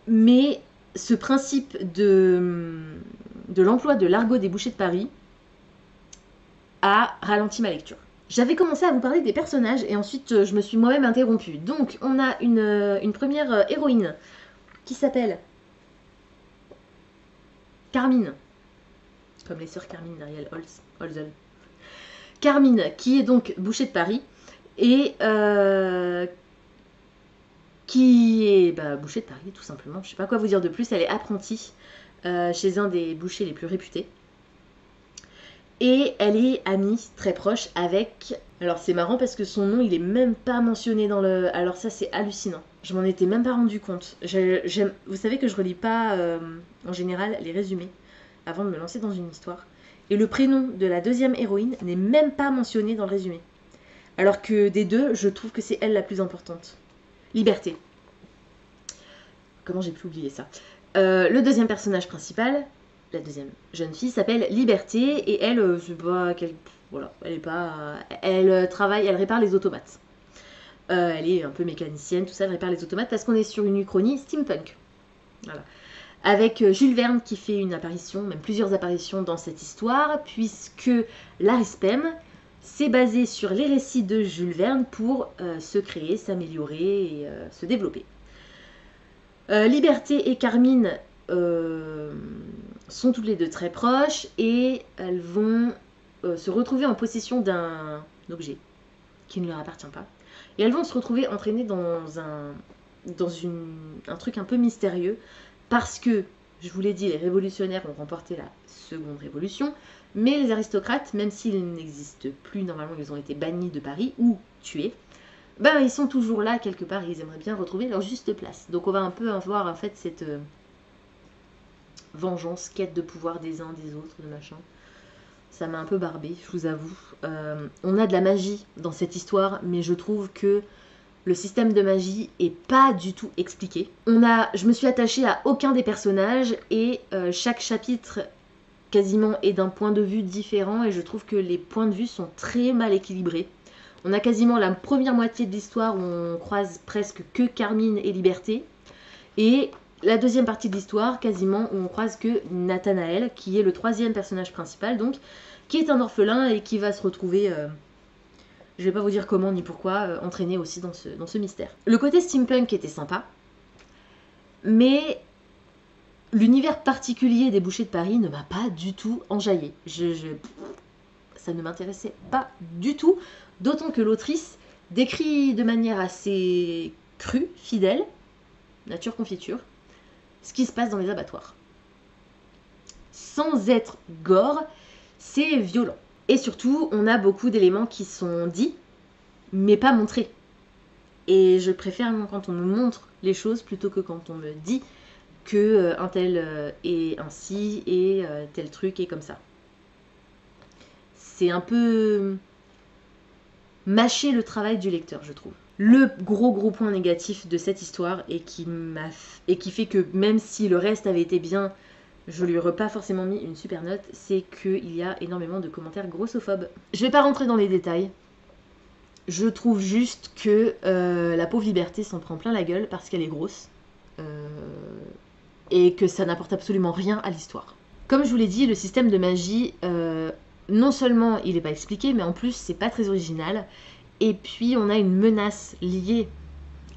mais ce principe de l'emploi de l'argot des bouchers de Paris a ralenti ma lecture. J'avais commencé à vous parler des personnages et ensuite je me suis moi-même interrompue. Donc on a une première héroïne qui s'appelle Carmine, comme les sœurs Carmine d'Ariel Holzel. Carmine, qui est donc boucher de Paris, et qui est boucher de Paris, tout simplement. Je ne sais pas quoi vous dire de plus, elle est apprentie chez un des bouchers les plus réputés. Et elle est amie, très proche, avec... Alors c'est marrant parce que son nom, il est même pas mentionné dans le... Alors ça, c'est hallucinant. Je m'en étais même pas rendu compte. Vous savez que je relis pas, en général, les résumés avant de me lancer dans une histoire. Et le prénom de la deuxième héroïne n'est même pas mentionné dans le résumé. Alors que des deux, je trouve que c'est elle la plus importante. Liberté. Comment j'ai pu oublier ça? Le deuxième personnage principal, la deuxième jeune fille, s'appelle Liberté. Et elle, je sais pas, voilà, elle est pas... Elle travaille, elle répare les automates. Elle est un peu mécanicienne, tout ça, elle répare les automates parce qu'on est sur une uchronie steampunk. Voilà. Avec Jules Verne qui fait une apparition, même plusieurs apparitions dans cette histoire, puisque l'Arispem s'est basé sur les récits de Jules Verne pour se créer, s'améliorer et se développer. Liberté et Carmine sont toutes les deux très proches et elles vont se retrouver en possession d'un objet qui ne leur appartient pas. Et elles vont se retrouver entraînées dans un truc un peu mystérieux parce que, je vous l'ai dit, les révolutionnaires ont remporté la seconde révolution, mais les aristocrates, même s'ils n'existent plus, normalement ils ont été bannis de Paris ou tués, ils sont toujours là quelque part et ils aimeraient bien retrouver leur juste place. Donc on va un peu avoir en fait cette vengeance, quête de pouvoir des uns, des autres, de machin. Ça m'a un peu barbé, je vous avoue. On a de la magie dans cette histoire, mais je trouve que le système de magie est pas du tout expliqué. Je me suis attachée à aucun des personnages et chaque chapitre quasiment est d'un point de vue différent et je trouve que les points de vue sont très mal équilibrés. On a quasiment la première moitié de l'histoire où on croise presque que Carmine et Liberté et la deuxième partie de l'histoire quasiment où on croise que Nathanaël qui est le troisième personnage principal donc qui est un orphelin et qui va se retrouver... je vais pas vous dire comment ni pourquoi, entraîné aussi dans ce mystère. Le côté steampunk était sympa, mais l'univers particulier des bouchers de Paris ne m'a pas du tout enjaillé. Ça ne m'intéressait pas du tout, d'autant que l'autrice décrit de manière assez crue, fidèle, nature confiture, ce qui se passe dans les abattoirs. Sans être gore, c'est violent. Et surtout, on a beaucoup d'éléments qui sont dits, mais pas montrés. Et je préfère quand on me montre les choses plutôt que quand on me dit que un tel est ainsi et tel truc est comme ça. C'est un peu mâcher le travail du lecteur, je trouve. Le gros point négatif de cette histoire et qui fait que même si le reste avait été bien, je lui aurais pas forcément mis une super note, c'est qu'il y a énormément de commentaires grossophobes. Je vais pas rentrer dans les détails. Je trouve juste que la pauvre Liberté s'en prend plein la gueule parce qu'elle est grosse. Et que ça n'apporte absolument rien à l'histoire. Comme je vous l'ai dit, le système de magie, non seulement il n'est pas expliqué, mais en plus c'est pas très original. Et puis on a une menace liée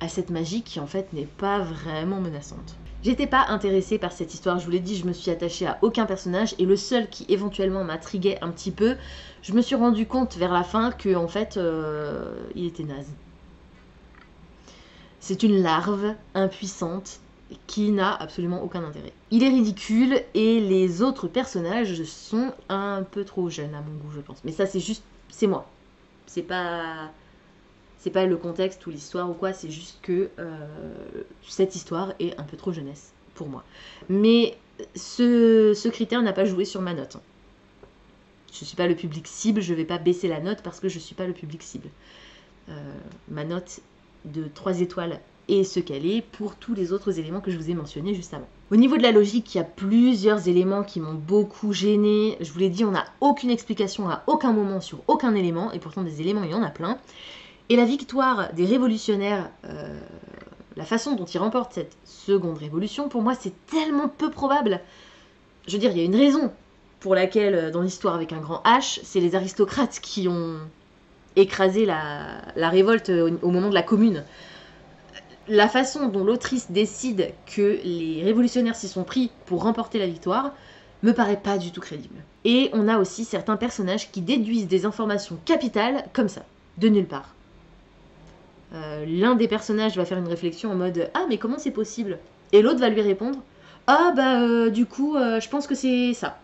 à cette magie qui en fait n'est pas vraiment menaçante. J'étais pas intéressée par cette histoire, je vous l'ai dit, je me suis attachée à aucun personnage et le seul qui éventuellement m'intriguait un petit peu, je me suis rendu compte vers la fin que en fait il était naze. C'est une larve impuissante qui n'a absolument aucun intérêt. Il est ridicule et les autres personnages sont un peu trop jeunes à mon goût, je pense. Mais ça, c'est juste, c'est moi. C'est pas le contexte ou l'histoire ou quoi, c'est juste que cette histoire est un peu trop jeunesse pour moi. Mais ce critère n'a pas joué sur ma note. Je ne suis pas le public cible, je ne vais pas baisser la note parce que je ne suis pas le public cible. Ma note de 3 étoiles est ce qu'elle est pour tous les autres éléments que je vous ai mentionnés juste avant. Au niveau de la logique, il y a plusieurs éléments qui m'ont beaucoup gênée. Je vous l'ai dit, on n'a aucune explication à aucun moment sur aucun élément, et pourtant des éléments, il y en a plein. Et la victoire des révolutionnaires, la façon dont ils remportent cette seconde révolution, pour moi, c'est tellement peu probable. Je veux dire, il y a une raison pour laquelle, dans l'histoire avec un grand H, c'est les aristocrates qui ont écrasé la révolte au moment de la Commune. La façon dont l'autrice décide que les révolutionnaires s'y sont pris pour remporter la victoire me paraît pas du tout crédible. Et on a aussi certains personnages qui déduisent des informations capitales comme ça, de nulle part. L'un des personnages va faire une réflexion en mode « Ah, mais comment c'est possible ?» Et l'autre va lui répondre « Ah, bah, du coup, je pense que c'est ça. »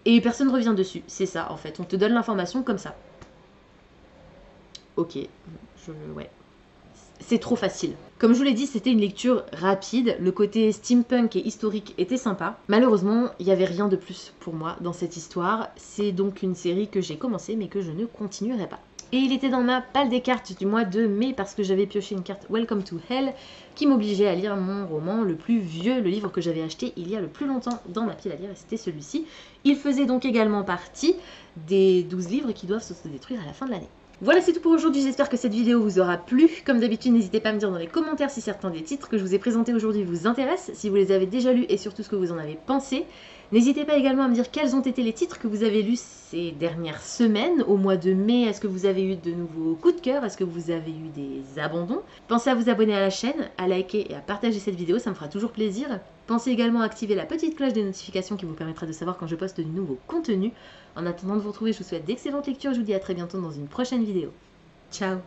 Et personne ne revient dessus. C'est ça, en fait. On te donne l'information comme ça. Ok. Ouais. C'est trop facile. Comme je vous l'ai dit, c'était une lecture rapide. Le côté steampunk et historique était sympa. Malheureusement, il n'y avait rien de plus pour moi dans cette histoire. C'est donc une série que j'ai commencée, mais que je ne continuerai pas. Et il était dans ma palle des cartes du mois de mai parce que j'avais pioché une carte Welcome to Hell qui m'obligeait à lire mon roman le plus vieux, le livre que j'avais acheté il y a le plus longtemps dans ma pile à lire, et c'était celui-ci. Il faisait donc également partie des 12 livres qui doivent se détruire à la fin de l'année. Voilà, c'est tout pour aujourd'hui, j'espère que cette vidéo vous aura plu. Comme d'habitude, n'hésitez pas à me dire dans les commentaires si certains des titres que je vous ai présentés aujourd'hui vous intéressent, si vous les avez déjà lus et surtout ce que vous en avez pensé. N'hésitez pas également à me dire quels ont été les titres que vous avez lus ces dernières semaines. Au mois de mai, est-ce que vous avez eu de nouveaux coups de cœur? Est-ce que vous avez eu des abandons? Pensez à vous abonner à la chaîne, à liker et à partager cette vidéo, ça me fera toujours plaisir. Pensez également à activer la petite cloche des notifications qui vous permettra de savoir quand je poste du nouveau contenu. En attendant de vous retrouver, je vous souhaite d'excellentes lectures et je vous dis à très bientôt dans une prochaine vidéo. Ciao!